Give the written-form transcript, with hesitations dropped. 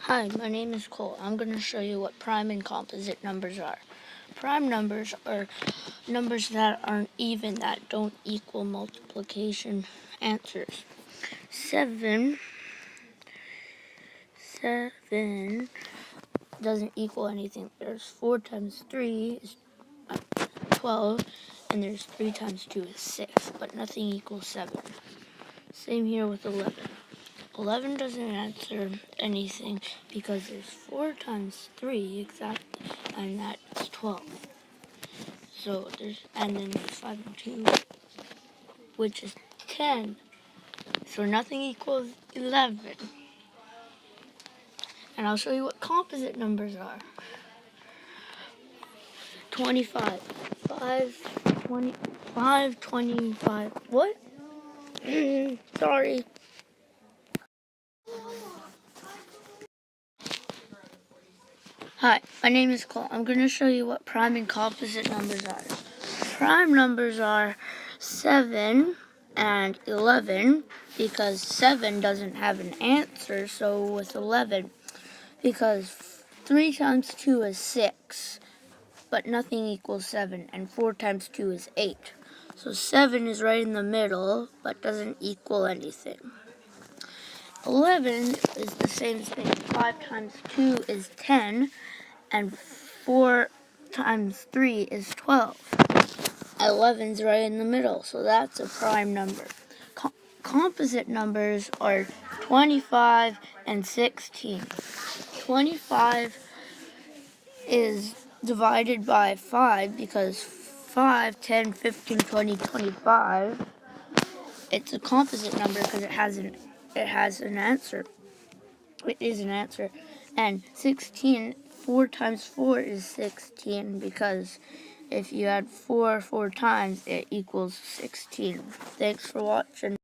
Hi, my name is Cole. I'm going to show you what prime and composite numbers are. Prime numbers are numbers that aren't even, that don't equal multiplication answers. Seven doesn't equal anything. There's 4 times 3 is 12, and there's 3 times 2 is 6, but nothing equals 7. Same here with 11. 11 doesn't answer anything because there's 4 times 3 exactly, and that's 12. And then there's 5 and 2, which is 10. So nothing equals 11. And I'll show you what composite numbers are. 25. 25. What? Sorry. Hi, my name is Cole. I'm going to show you what prime and composite numbers are. Prime numbers are 7 and 11 because 7 doesn't have an answer, so with 11, because 3 times 2 is 6, but nothing equals 7, and 4 times 2 is 8. So 7 is right in the middle, but doesn't equal anything. 11 is the same thing. 5 times 2 is 10, and 4 times 3 is 12. 11's right in the middle, so that's a prime number. Composite numbers are 25 and 16. 25 is divided by 5 because 5, 10, 15, 20, 25. It's a composite number because it has an answer. It is an answer. And 16, 4 times 4 is 16 because if you add 4 times, it equals 16. Thanks for watching.